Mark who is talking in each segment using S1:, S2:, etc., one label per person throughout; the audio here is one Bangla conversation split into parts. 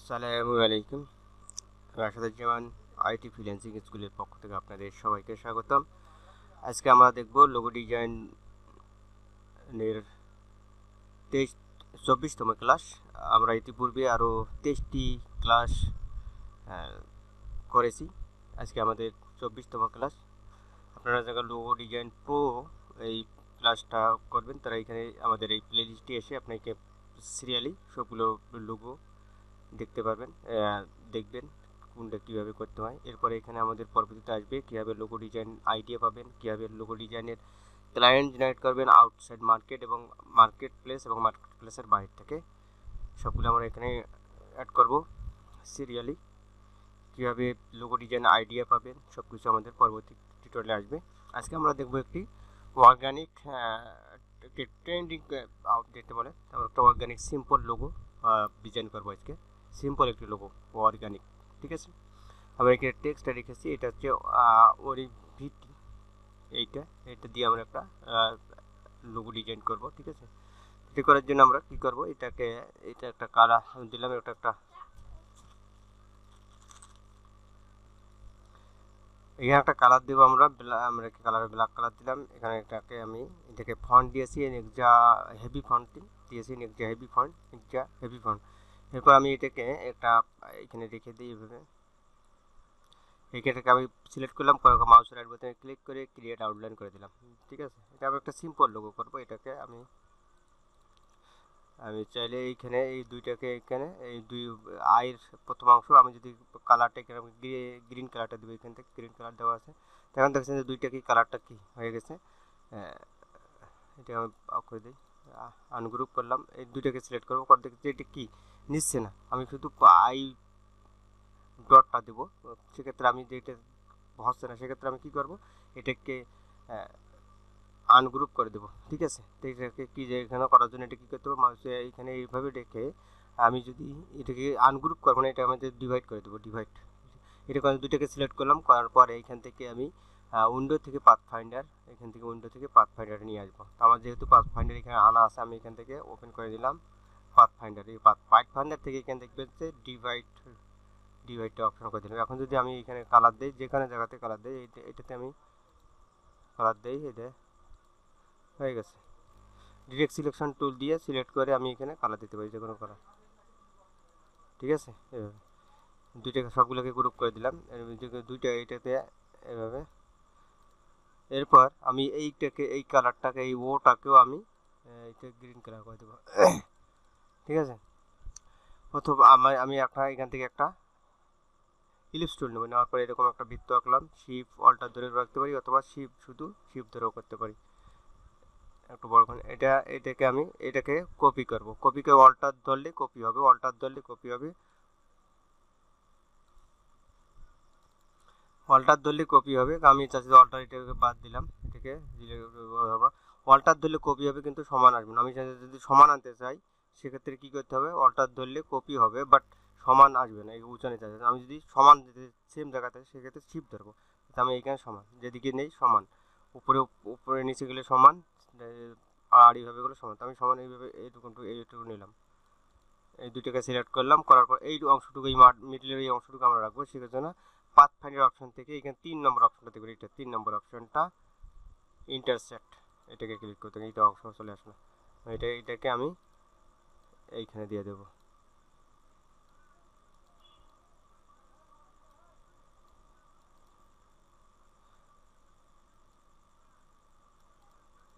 S1: আসসালামু আলাইকুম। রাশেদুজ্জামান আইটি ফ্রিল্যান্সিং স্কুলের পক্ষ থেকে আপনাদের সবাইকে স্বাগতম। আজকে আমরা দেখব লোগো ডিজাইনের 24তম ক্লাস। আমরা ইতিপূর্বে আরও 23টি ক্লাস করেছি। আজকে আমাদের 24তম ক্লাস। আপনারা যারা লোগো ডিজাইন প্রো এই ক্লাসটা করবেন তারা এখানে আমাদের এই প্লে লিস্টে এসে আপনাকে সিরিয়ালি সবগুলো লোগো দেখতে পারবেন, দেখবেন কোনটা কীভাবে করতে হয়। এরপরে এখানে আমাদের পরবর্তীতে আসবে কীভাবে লোগো ডিজাইন আইডিয়া পাবেন, কীভাবে লোগো ডিজাইনের ক্লায়েন্ট জেনারেট করবেন আউটসাইড মার্কেট এবং মার্কেট প্লেস এবং মার্কেট প্লেসের বাইরে থেকে। সবগুলো আমরা এখানে অ্যাড করব সিরিয়ালি। কীভাবে লোগো ডিজাইন আইডিয়া পাবেন সব কিছু আমাদের পরবর্তী টিউটোরিয়ালে আসবে। আজকে আমরা দেখব একটি অর্গানিক ট্রেন্ডিং দেখতে বলে আমরা একটা অর্গানিক সিম্পল লোগো ডিজাইন করবো। আজকে সিম্পল একটি লোগো অর্গানিক, ঠিক আছে। আমরা এখানে টেক্সটটা রেখেছি, এটা হচ্ছে ওরিভিটি, এইটা দিয়ে আমরা একটা লোগো ডিজাইন করব, ঠিক আছে। এটা করার জন্য আমরা কি করব, এটা একটা কালার দিলাম, একটা এখানে একটা কালার দেবো আমরা কালার ব্ল্যাক কালার দিলাম। এখানে এটাকে ফন্ট দিয়েছি নেক্সা হেভি ফন্ট দিয়েছি, নেক্সা হেভি ফন্ট। এরপর আমি এটাকে একটা এখানে রেখে দিই এইভাবে। এটাকে আমি সিলেক্ট করলাম, মাউসের রাইট বাটনে ক্লিক করে ক্রিয়েট আউটলাইন করে দিলাম, ঠিক আছে। এটা আমি একটা সিম্পল লোগো করব। এটাকে আমি চাইলে এইখানে এই দুইটাকে এখানে এই দুই আয়ের প্রথম অংশ আমি যদি কালারটা এখানে গ্রিন কালারটা দেবো, এখান থেকে গ্রিন কালার দেওয়া আছে। তখন দেখছেন যে দুইটা কি কালারটা কি হয়ে গেছে। এটা আমি করে দিই, আনগ্রুপ করলাম, এই দুইটাকে সিলেক্ট করবো, পর দেখছি এটা কি নিচ্ছে না, আমি শুধু আই ডটটা দেবো। সেক্ষেত্রে আমি যেটা হচ্ছে না, সেক্ষেত্রে আমি কী করবো, এটাকে আনগ্রুপ করে দেবো, ঠিক আছে। তো এটাকে কি যে এখানে করার জন্য এটা কী করতে হবে, মাউসে এখানে এইভাবে রেখে আমি যদি এটাকে আনগ্রুপ করবো না, এটা আমাদের ডিভাইড করে দেবো, ডিভাইড। এটা দুইটাকে সিলেক্ট করলাম, করার পরে এখান থেকে আমি উইন্ডো থেকে পাথফাইন্ডার, এখান থেকে উইন্ডো থেকে পাথফাইন্ডার নিয়ে আসবো। তো আমার যেহেতু পাথফাইন্ডার এখানে আনা আছে, আমি এখান থেকে ওপেন করে দিলাম পাথফাইন্ডার। এই পাথফাইন্ডার থেকে এখানে দেখবেন যে ডিভাইডটা অপশন করে দিলাম। এখন যদি আমি এখানে কালার দিই, যেখানে জায়গাতে কালার দিই, এটাতে আমি কালার দিই, এটা হয়ে গেছে। ডিরেক্ট সিলেকশন টুল দিয়ে সিলেক্ট করে আমি এখানে কালার দিতে পারি, যে কোনো কালার, ঠিক আছে। এভাবে দুইটাকে সবগুলোকে গ্রুপ করে দিলাম, দুইটা এইটাতে এভাবে। এরপর আমি এই কালারটাকে এই ওটাকেও আমি এইটা গ্রিন কালার করে দেবো, ঠিক আছে। অথবা আমি এখান থেকে একটা ইলিপস টুল নেব, নেওয়ার পরে এরকম একটা বৃত্ত আঁকলাম, শিফট অল্টার ধরে রাখতে পারি, অথবা শিফট ধরেও করতে পারি একটু বড় করে। এটাকে কপি করব, কপি করে অল্টার ধরলে কপি হবে, আমি চাচ্ছি অল্টার, এটাকে বাদ দিলাম, এটাকে অল্টার ধরলে কপি হবে কিন্তু সমান আসবে না। আমি যদি সমান আনতে চাই, সেক্ষেত্রে কী করতে হবে, অল্টার ধরলে কপি হবে বাট সমান আসবে না, এই উঁচা নিচে আসবে। আমি যদি সমান সেম জায়গাতে, সেক্ষেত্রে শিফট ধরবো, আমি এইখানে সমান, যেদিকে নেই সমান, উপরে নিচে গেলে সমান, আর এইভাবে গেলে সমান। আমি সমান এইভাবে এইটুকু নিলাম, এই দুটোকে সিলেক্ট করলাম, করার পর এই অংশটুকু, এই মিডলের এই অংশটুকু আমরা রাখবো। সেটার জন্য পাথফাইন্ডার অপশন থেকে এখানে 3 নম্বর অপশনটা দেখবেন, এটা 3 নম্বর অপশনটা ইন্টারসেক্ট, এটাকে ক্লিক করতে এইটা অংশ চলে আসলো। এটাকে আমি এইখানে দিয়ে দেবো,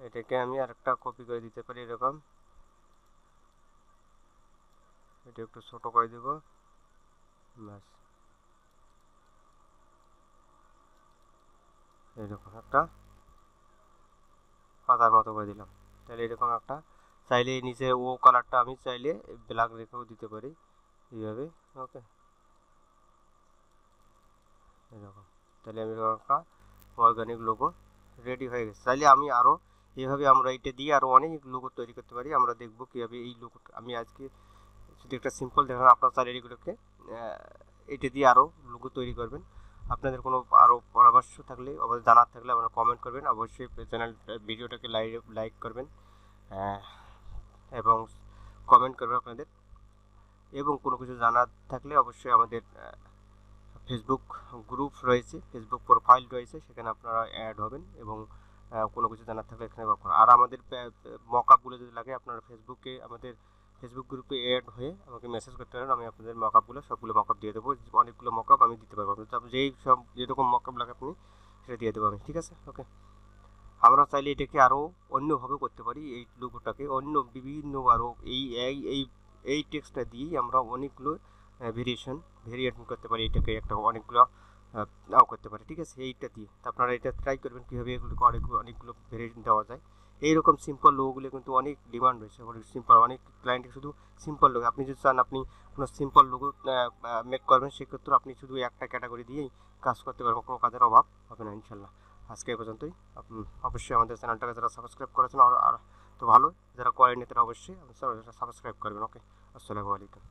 S1: এটাকে আমি আরেকটা কপি করে দিতে পারি এরকম, এটা একটু ছোট করে দেব, ব্যাস এরকম একটা পাতার মতো করে দিলাম। তাহলে এরকম একটা, চাইলে নিচে ও কালারটা আমি চাইলে ব্ল্যাক রেখেও দিতে পারি এইভাবে, ওকে এরকম। তাহলে আমি একটা অর্গানিক লোগো রেডি হয়ে গেছে। চাইলে আমি আরও এইভাবে আমরা এটা দিয়ে আরও অনেক লোগো তৈরি করতে পারি। আমরা দেখবো কীভাবে এই লোগো, আমি আজকে শুধু একটা সিম্পল দেখান, আপনার চাইলে এগুলোকে এটা দিয়ে আরও লোগো তৈরি করবেন। আপনাদের কোনো আরও পরামর্শ থাকলে, অবশ্যই জানার থাকলে আপনারা কমেন্ট করবেন। অবশ্যই ভিডিওটাকে লাইক করবেন এবং কমেন্ট করবেন আপনাদের এবং কোনো কিছু জানার থাকলে অবশ্যই আমাদের ফেসবুক গ্রুপ রয়েছে, ফেসবুক প্রোফাইল রয়েছে, সেখানে আপনারা অ্যাড হবেন এবং কোনো কিছু জানার থাকলে এখানে আর আমাদের মকআপগুলো যদি লাগে আপনারা ফেসবুকে আমাদের ফেসবুক গ্রুপে অ্যাড হয়ে আমাকে মেসেজ করতে পারেন, আমি আপনাদের মকআপগুলো সবগুলো মকআপ দিয়ে দেবো, অনেকগুলো মকআপ আমি দিতে পারবো, তো যেই সব যেরকম মকআপ লাগে আপনি সেটা দিয়ে দেবো আমি, ঠিক আছে? ওকে, আমরা চাইলে এটাকে আরও অন্যভাবে করতে পারি, এই লোগোটাকে অন্য বিভিন্ন আরও এই টেক্সটটা দিয়েই আমরা অনেকগুলো ভেরিয়েশন করতে পারি, এটাকে একটা অনেকগুলো নাও করতে পারি, ঠিক আছে? এইটা দিয়ে তো আপনারা এটা ট্রাই করবেন কীভাবে এগুলোকে অনেকগুলো ভেরিয়েশন দেওয়া যায়। এইরকম সিম্পল লোগোগুলো কিন্তু অনেক ডিমান্ড রয়েছে, অনেক সিম্পল, অনেক ক্লায়েন্টের শুধু সিম্পল লোগো, আপনি যদি চান আপনি কোনো সিম্পল লোগো মেক করবেন, সেক্ষেত্রে আপনি শুধু একটা ক্যাটাগরি দিয়েই কাজ করতে পারবেন, কোনো কাজের অভাব হবে না ইনশাল্লাহ। আজকে এ পর্যন্তই। অবশ্যই আমাদের চ্যানেলটাকে যারা সাবস্ক্রাইব করেছেন আর তো ভালো, যারা করেনি তারা অবশ্যই সাবস্ক্রাইব করবেন। ওকে, আসসালামু আলাইকুম।